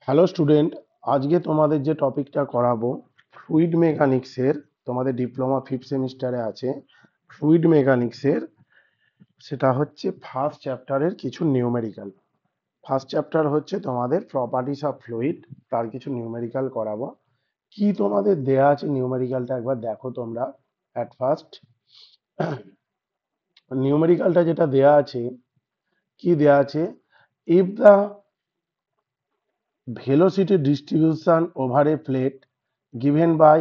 Hello student, আজকে তোমাদের যে টপিকটা করাবো ফ্লুইড মেকানিক্সের, তোমাদের ডিপ্লোমা ফিফথ সেমিস্টারে আছে ফ্লুইড মেকানিক্সের, সেটা হচ্ছে ফার্স্ট চ্যাপ্টারের কিছু নিউমেরিক্যাল। ফার্স্ট চ্যাপ্টার হচ্ছে তোমাদের প্রপার্টিস অফ ফ্লুইড, তার কিছু নিউমেরিক্যাল করাবো। কি তোমাদের দেয়া আছে নিউমেরিক্যালটা একবার দেখো তোমরা। অ্যাট ফার্স্ট নিউমেরিক্যালটা যেটা দেয়া আছে, কি দেয়া আছে, if the velocity distribution over a plate given by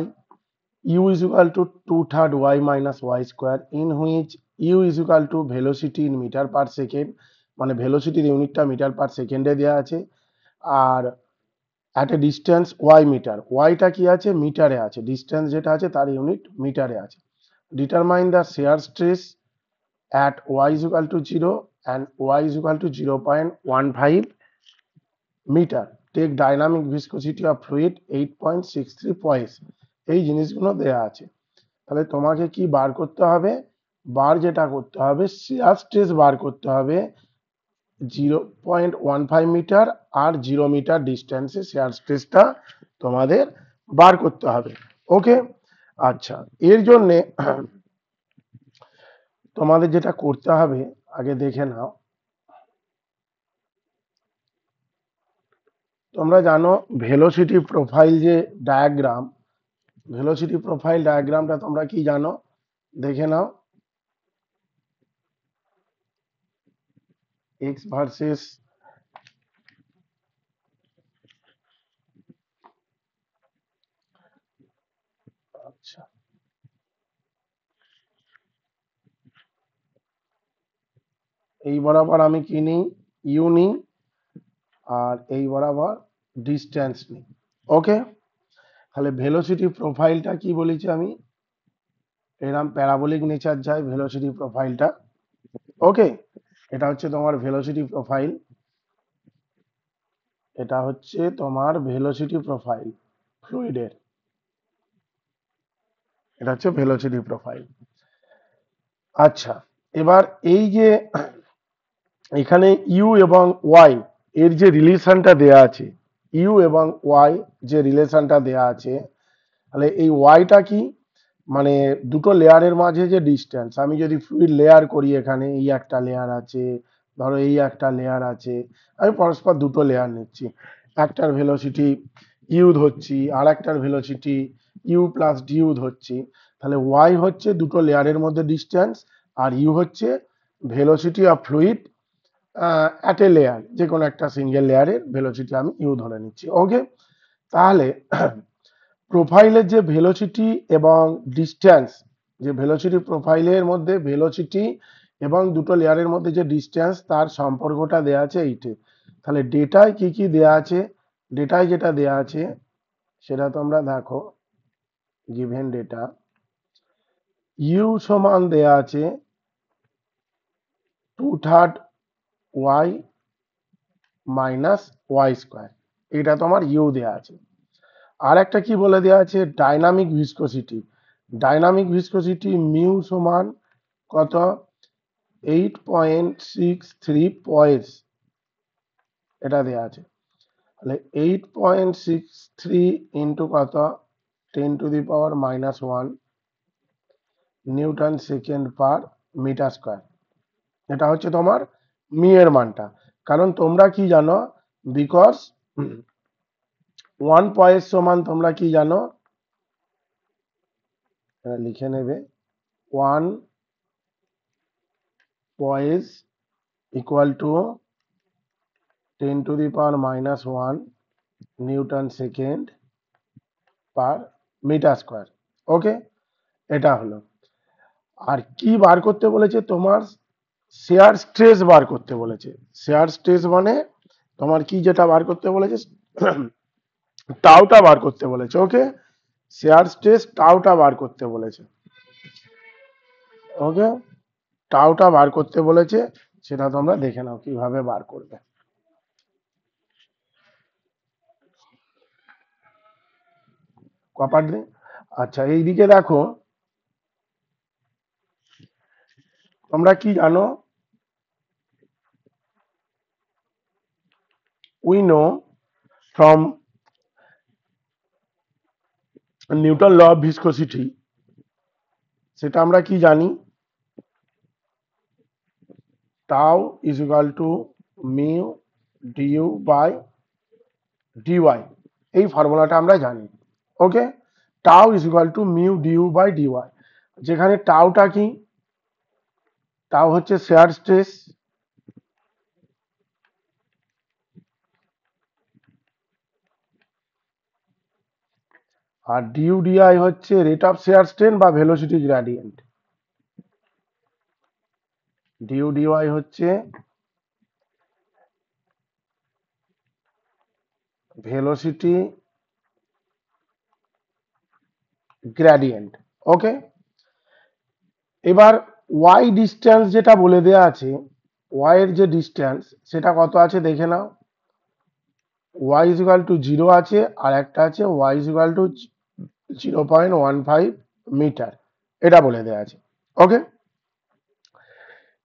u is equal to 2/3 y minus y square, in which u is equal to velocity in meter per second, মানে ভেলোসিটির ইউনিটটা মিটার পার সেকেন্ডে দেওয়া আছে, আর at a distance y metre, ওয়াইটা কি আছে মিটারে আছে, ডিস্টেন্স যেটা আছে তার ইউনিট মিটারে আছে। Determine the shear stress at y is equal to 0 and y is equal to 0.15 metre, take dynamic viscosity of fluid 8.63 points. এই জিনিসগুলো দেয়া আছে। তাহলে তোমাকে কি বার করতে হবে, যেটা করতে হবে শিয়ার স্ট্রেস বার করতে হবে 0.15 মিটার আর 0 মিটার ডিস্টেন্সে শেয়ার স্ট্রেসটা তোমাদের বার করতে হবে। ওকে, আচ্ছা, এর জন্যে তোমাদের যেটা করতে হবে আগে দেখে নাও। তোমরা জানো ভেলোসিটি প্রোফাইল যে ডায়াগ্রাম, ভেলোসিটি প্রোফাইল ডায়াগ্রামটা তোমরা কি জানো, দেখে নাও। এক্স ভার্সেস আচ্ছা, এই বরাবর আমি কি নিই, ইউ নিই, আর এই বরাবর ডিস্টেন্স নিই। ওকে, তাহলে ভেলোসিটি প্রোফাইলটা কি বলেছি আমি, এরকম প্যারাবোলিক নেচার যায় ভেলোসিটি প্রোফাইলটা। ওকে, এটা হচ্ছে তোমার ভেলোসিটি প্রোফাইল, এটা হচ্ছে তোমার ভেলোসিটি প্রোফাইল ফ্লুইডের, এটা হচ্ছে ভেলোসিটি প্রোফাইল। আচ্ছা, এবার এই যে এখানে ইউ এবং ওয়াই এর যে রিলেশনটা দেয়া আছে, ইউ এবং ওয়াই যে রিলেশনটা দেয়া আছে, তাহলে এই ওয়াইটা কি, মানে দুটো লেয়ারের মাঝে যে ডিস্টেন্স, আমি যদি ফ্লুইড লেয়ার করি, এখানে এই একটা লেয়ার আছে, ধরো এই একটা লেয়ার আছে, আমি পরস্পর দুটো লেয়ার নিচ্ছি, একটার ভেলোসিটি ইউ ধরছি আর একটার ভেলোসিটি ইউ প্লাস ডিউ ধরছি, তাহলে ওয়াই হচ্ছে দুটো লেয়ারের মধ্যে ডিস্টেন্স, আর ইউ হচ্ছে velocity of fluid at a layer, যে কোনো একটা সিঙ্গেল লেয়ারের ভেলোসিটি আমি ইউ ধরে নিচ্ছি। ওকে, তাহলে প্রোফাইলের যে ভেলোসিটি এবং ডিস্টেন্স, যে ভেলোসিটি প্রোফাইলের মধ্যে ভেলোসিটি এবং দুটো লেয়ারের মধ্যে যে ডিস্টেন্স, তার সম্পর্কটা দেয়া আছে এইটে। তাহলে ডেটায় কি কি দেয়া আছে, ডেটায় যেটা দেয়া আছে সেটা তোমরা দেখো, গিভেন ডেটা ইউ সমান দেয়া আছে 2/3 ওয়াই মাইনাস ওয়াই স্কোয়ার, এটা তোমার ইউ দেয়া আছে। আর একটা কি বলে দেওয়া আছে, dynamic viscosity, dynamic viscosity mu সমান কত, 8.63 পয়েন্টস, এটা দেওয়া আছে। তাহলে 8.63 ইন্টু কত, 10⁻⁻1 newton second per metre square, এটা হচ্ছে তোমার মিউ এর মানটা। কারণ তোমরা কি জানো, বিকজ 1 পয়েন্ট সমান তোমরা কি জানো, লিখে নেবে, 1 poise equal to 10⁻⁻1 newton second per metre square. Okay, এটা হলো। আর কি বার করতে বলেছে, তোমার শেয়ার স্ট্রেস বার করতে বলেছে। শেয়ার স্ট্রেস মানে তোমার কি যেটা বার করতে বলেছে, টাউটা বার করতে বলেছে। ওকে, শেয়ার স্ট্রেস টাউটা বার করতে বলেছে। ওকে, টাউটা বার করতে বলেছে, সেটা তোমরা দেখে নাও কিভাবে বার করবে। কপার দিয়ে, আচ্ছা, এইদিকে দেখো, তোমরা কি জানো, we know from Newton law of viscosity, সেটা আমরা কি জানি, tau is equal to mu due by dy, এই ফর্মুলাটা আমরা জানি। Okay, tau is equal to mu due by dy, যেখানে টাউটা কি, টাউ হচ্ছে শেয়ার স্ট্রেস, আর ডিউ ডিআই হচ্ছে রেট অফ শেয়ার স্ট্রেন বা ভেলোসিটি গ্রেডিয়েন্ট। ডিউ ডিওয়াই হচ্ছে ভেলোসিটি গ্রেডিয়েন্ট। ওকে, এবার ওয়াই ডিস্টেন্স যেটা বলে দেয়া আছে, ওয়াই এর যে ডিস্টেন্স সেটা কত আছে দেখে নাও। ওয়াই ইজ ইকুয়াল টু 0 আছে, আর একটা আছে y is equal to 0.15 metre, এটা বলে দেয়া আছে। ওকে,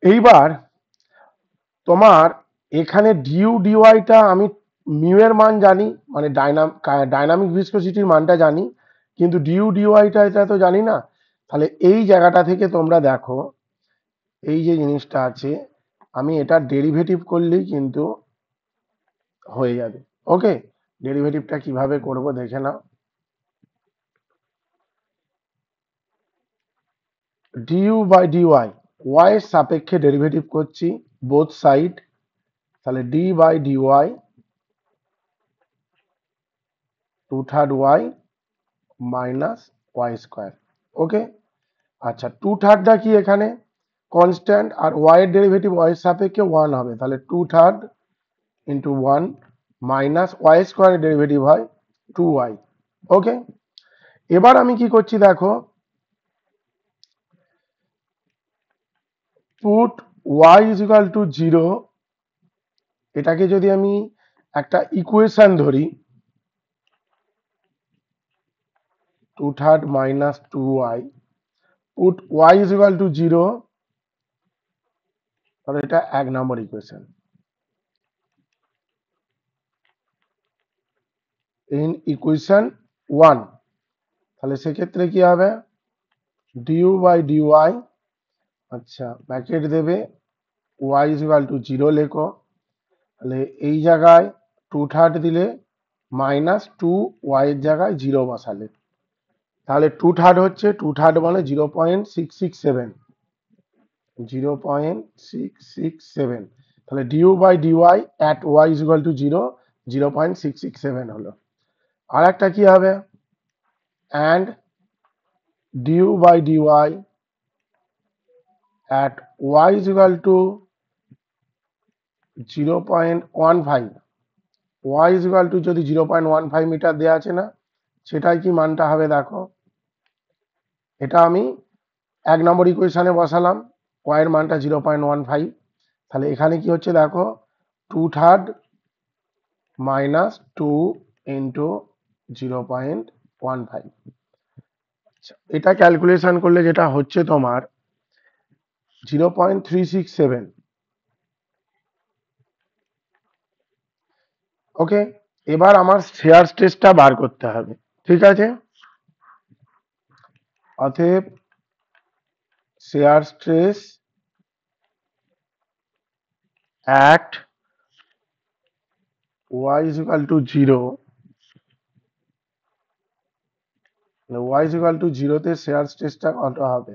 এইবার তোমার এখানে ডিউ ডিওয়াইটা আমি মিউ এর মান জানি, মানে ডাইনামিক ভিসকোসিটির মানটা জানি, কিন্তু ডিউ ডিওয়াইটা এটা তো জানি না। তাহলে এই জায়গাটা থেকে তোমরা দেখো, এই যে জিনিসটা আছে, আমি এটা ডেরিভেটিভ করলেই কিন্তু হয়ে যাবে। ওকে, ডেরিভেটিভটা কিভাবে করব দেখে নাও। ডিউ বাই ডিওয়াই, ওয়াই এর সাপেক্ষে ডেরিভেটিভ করছি বোথ সাইড, তাহলে d by d y 2/3 y minus y square. Okay, আচ্ছা 2/3টা কি এখানে কনস্ট্যান্ট, আর ওয়াই এর ডেরিভেটিভ ওয়াই এর সাপেক্ষে 1 হবে, তাহলে 2/3 ইন্টু 1 মাইনাস ওয়াই স্কোয়ারের ডেরিভেটিভ হয় 2y। ওকে, এবার আমি কি করছি দেখো, put y is equal to 0, এটাকে যদি আমি একটা ইকুয়েশন ধরি, 2/3 minus 2y, put y is equal to 0, তাহলে এটা 1 নম্বর ইকুয়েশন। ইন ইকুয়েশন 1, তাহলে সেক্ষেত্রে কি হবে, ডিউ বাই ডিওয়াই, আচ্ছা ব্র্যাকেট দেবে, y ইজ ইকুয়াল টু 0 লেখো, তাহলে এই জায়গায় 2/3 দিলে মাইনাস 2y এর জায়গায় 0 বসালে, তাহলে 2/3 হচ্ছে 2/3 মানে 0.667, 0.667, তাহলে du by dy at y is equal to 0, 0.667 হলো। আর একটা কি হবে, and du by dy at y is equal to 0.15, y is equal to যদি 0.15 মিটার দেওয়া আছে না, সেটাই কি মানটা হবে দেখো, এটা আমি 1 নম্বর ইকুয়েশনে বসালাম, ওয়াই এর মানটা 0.15, তাহলে এখানে কি হচ্ছে দেখো, 2/3 মাইনাস 2 ইন্টু 0.15, এটা ক্যালকুলেশন করলে যেটা হচ্ছে তোমার 0.367। ওকে, এবার আমার শেয়ার স্ট্রেসটা বার করতে হবে, ঠিক আছে। অতএব share stress at y is equal to 0, y is equal to 0 তে শেয়ার স্ট্রেসটা কত হবে,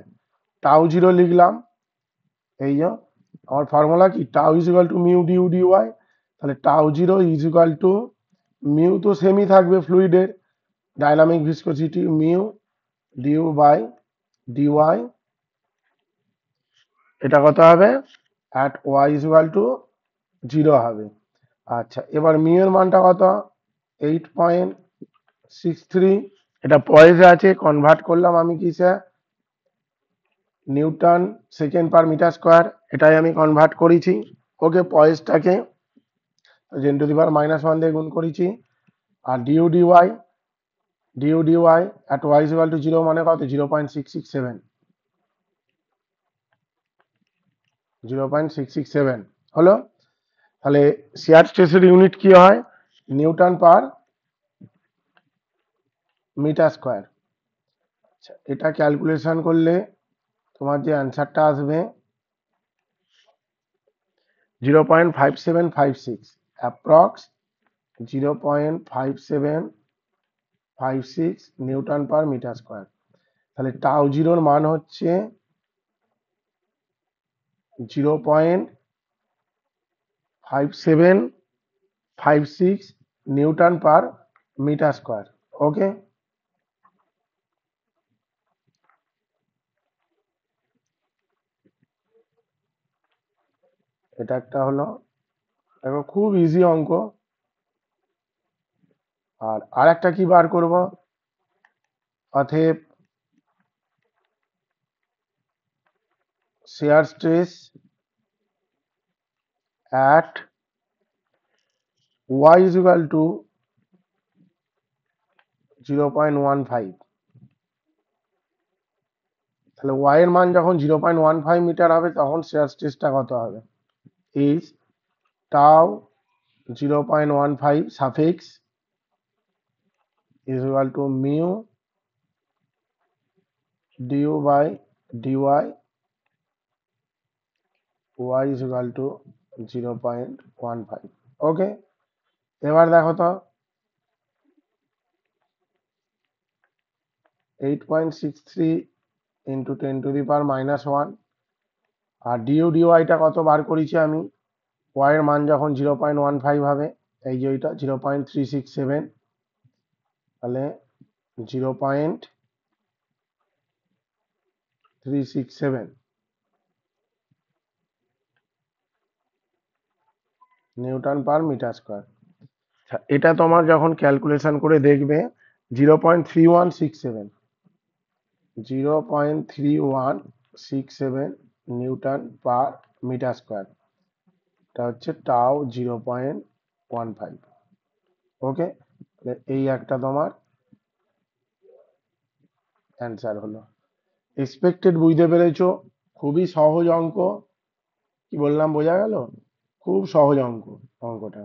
টাউ 0 লিখলাম, এই যে আমার ফর্মুলা কি, tau is equal to mu d u d y, তাহলে tau 0 is equal to mu তো সেমই থাকবে ফ্লুইডের, dynamic viscosity mu due by d y, এটা কত হবে, at y is equal to 0 হবে। আচ্ছা এবার মিউ এর মানটা কত, 8.63, এটা পয়েসে আছে, কনভার্ট করলাম আমি কিসে, newton second per metre square, এটাই আমি কনভার্ট করেছি। ওকে, পয়েসটাকে 10⁻⁻1 দিয়ে গুণ করেছি, আর d u d y at y is equal to 0 মানে কত, 0.667, 0.667 হলো। তাহলে শেয়ার স্ট্রেসের ইউনিট কি হয়, নিউটন পার মিটার স্কোয়ার। আচ্ছা, এটা ক্যালকুলেশন করলে তোমার যে অ্যান্সারটা আসবে 0.5756, approx 0.5756 newton per metre square. তাহলে টাউ জিরোর মান হচ্ছে 0.5756 newton per metre square. Okay, এটা একটা হলো, দেখো খুব ইজি অঙ্ক। আর আরেকটা কি বার করব, অতএব shear stress at y is equal to 0.15। তাহলে y এর মান যখন 0.15 মিটার হবে তখন shear stressটা কত হবে, is tau 0.15 suffix is equal to mu du by dy y is equal to 0.15। ওকে, এবার দেখো তো 8.63 ইন্টু 10⁻⁻1, আর ডিউ ডিওয়াইটা কত বার করেছি আমি, y এর মান যখন 0.15 হবে, এই যে ওইটা 0.367, তাহলে 0.367 নিউটন পার মিটার স্কোয়ার। এটা তোমার যখন ক্যালকুলেশন করে দেখবে 0.3167, 0.3167 নিউটন পার মিটার স্কোয়ার, এটা হচ্ছে টাও 0.15। ওকে, এই একটা তোমার অ্যান্সার হলো। এক্সপেক্টেড বুঝতে পেরেছো, খুবই সহজ অঙ্ক। কি বললাম বোঝা গেল? খুব সহজ অঙ্কটা।